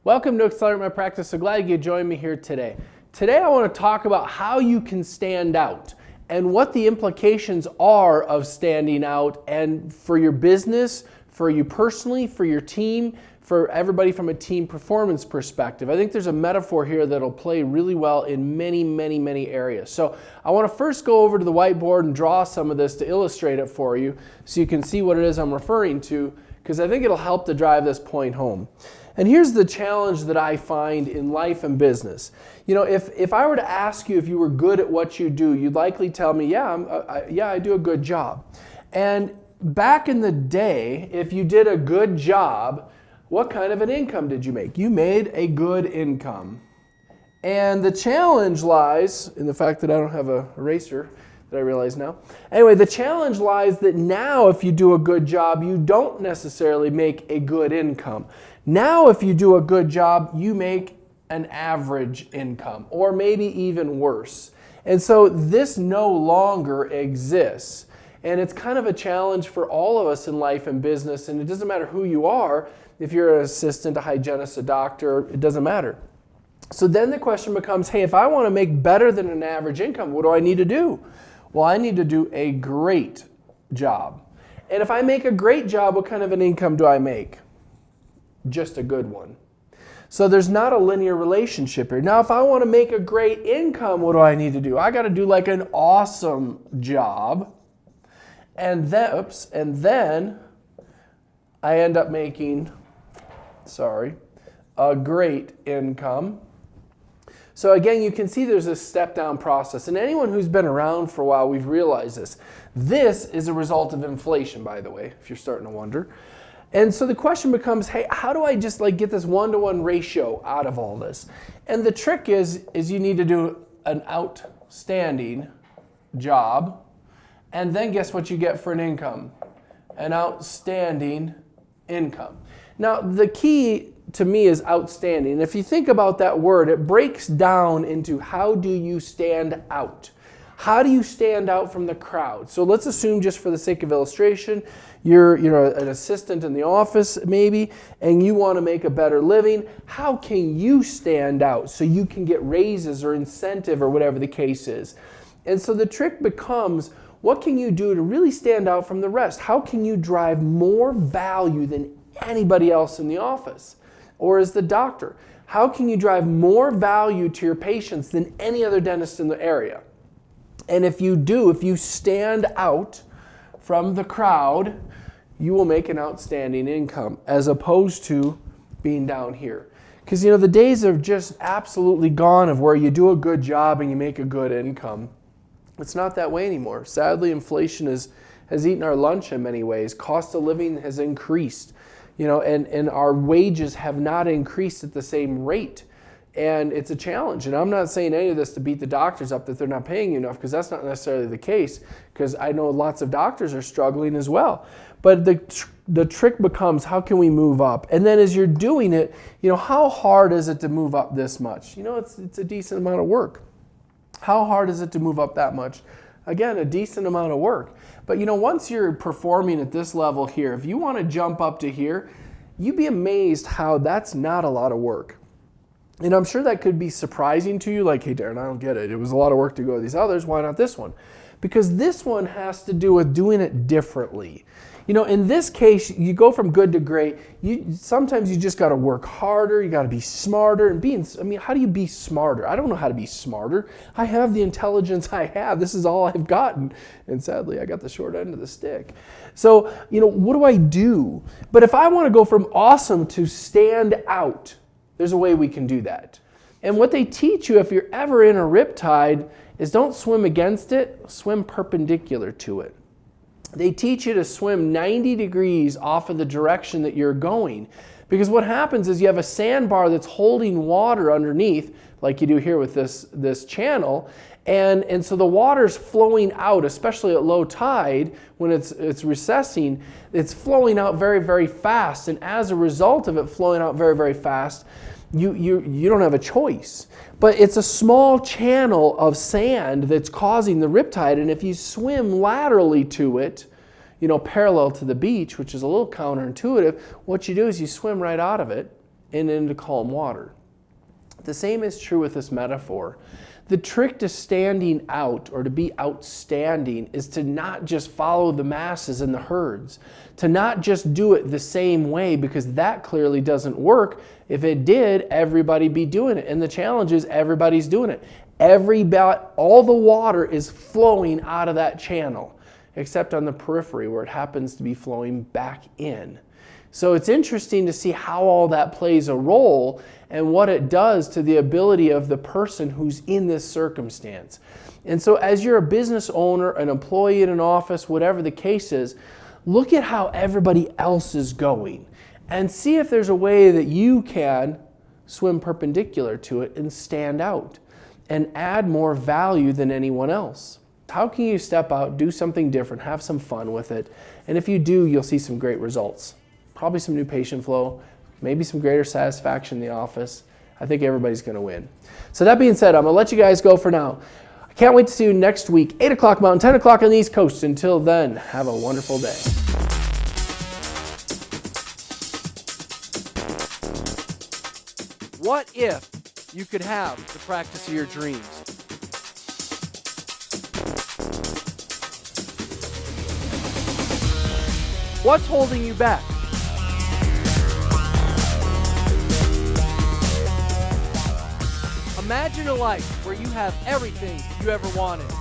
Welcome to Accelerate My Practice. So glad you could join me here today. Today I want to talk about how you can stand out and what the implications are of standing out, and for your business, for you personally, for your team, for everybody from a team performance perspective. I think there's a metaphor here that'll play really well in many areas. So I want to first go over to the whiteboard and draw some of this to illustrate it for you so you can see what it is I'm referring to, because I think it'll help to drive this point home. And here's the challenge that I find in life and business. You know, if I were to ask you if you were good at what you do, you'd likely tell me, yeah, I do a good job. And back in the day, if you did a good job, what kind of an income did you make? You made a good income. And the challenge lies in the fact that I don't have an eraser, that I realize now. Anyway, the challenge lies that now if you do a good job, you don't necessarily make a good income. Now if you do a good job, you make an average income, or maybe even worse. And so this no longer exists. And it's kind of a challenge for all of us in life and business, and it doesn't matter who you are. If you're an assistant, a hygienist, a doctor, it doesn't matter. So then the question becomes, hey, if I want to make better than an average income, what do I need to do? Well, I need to do a great job. And if I make a great job, what kind of an income do I make? Just a good one. So there's not a linear relationship here. Now, if I want to make a great income, what do I need to do? I got to do like an awesome job. And then I end up making, a great income. So again, you can see there's a step-down process. And anyone who's been around for a while, we've realized this. This is a result of inflation, by the way, if you're starting to wonder. And so the question becomes, hey, how do I just get this one-to-one ratio out of all this? And the trick is you need to do an outstanding job. And then guess what you get for an income? An outstanding income. Now, the key to me is outstanding. And if you think about that word, it breaks down into how do you stand out? How do you stand out from the crowd? So let's assume, just for the sake of illustration, you're an assistant in the office maybe, and you want to make a better living. How can you stand out so you can get raises or incentive or whatever the case is? And so the trick becomes, what can you do to really stand out from the rest? How can you drive more value than anybody else in the office or as the doctor? How can you drive more value to your patients than any other dentist in the area? And if you stand out from the crowd, you will make an outstanding income as opposed to being down here. Because the days are just absolutely gone of where you do a good job and you make a good income. It's not that way anymore. Sadly, inflation has eaten our lunch in many ways. Cost of living has increased, and our wages have not increased at the same rate. And it's a challenge. And I'm not saying any of this to beat the doctors up that they're not paying you enough, because that's not necessarily the case, because I know lots of doctors are struggling as well. But the trick becomes, how can we move up? And then as you're doing it, how hard is it to move up this much? It's a decent amount of work. How hard is it to move up that much? Again, a decent amount of work. But once you're performing at this level here, if you want to jump up to here, you'd be amazed how that's not a lot of work. And I'm sure that could be surprising to you, like, hey, Darren, I don't get it. It was a lot of work to go to these others. Why not this one? Because this one has to do with doing it differently. In this case, you go from good to great. Sometimes you just got to work harder. You got to be smarter. And how do you be smarter? I don't know how to be smarter. I have the intelligence I have. This is all I've gotten. And sadly, I got the short end of the stick. So, what do I do? But if I want to go from awesome to stand out, there's a way we can do that. And what they teach you if you're ever in a riptide is don't swim against it, swim perpendicular to it. They teach you to swim 90 degrees off of the direction that you're going. Because what happens is you have a sandbar that's holding water underneath, like you do here with this channel, and so the water's flowing out, especially at low tide, when it's recessing, it's flowing out very, very fast. And as a result of it flowing out very, very fast, you don't have a choice. But it's a small channel of sand that's causing the riptide, and if you swim laterally to it, parallel to the beach, which is a little counterintuitive, what you do is you swim right out of it, and into calm water. The same is true with this metaphor. The trick to standing out, or to be outstanding, is to not just follow the masses and the herds, to not just do it the same way, because that clearly doesn't work. If it did, everybody'd be doing it. And the challenge is everybody's doing it. All the water is flowing out of that channel, except on the periphery where it happens to be flowing back in. So it's interesting to see how all that plays a role and what it does to the ability of the person who's in this circumstance. And so as you're a business owner, an employee in an office, whatever the case is, look at how everybody else is going and see if there's a way that you can swim perpendicular to it and stand out and add more value than anyone else. How can you step out, do something different, have some fun with it? And if you do, you'll see some great results. Probably some new patient flow, maybe some greater satisfaction in the office. I think everybody's going to win. So that being said, I'm going to let you guys go for now. I can't wait to see you next week, 8 o'clock Mountain, 10 o'clock on the East Coast. Until then, have a wonderful day. What if you could have the practice of your dreams? What's holding you back? Imagine a life where you have everything you ever wanted.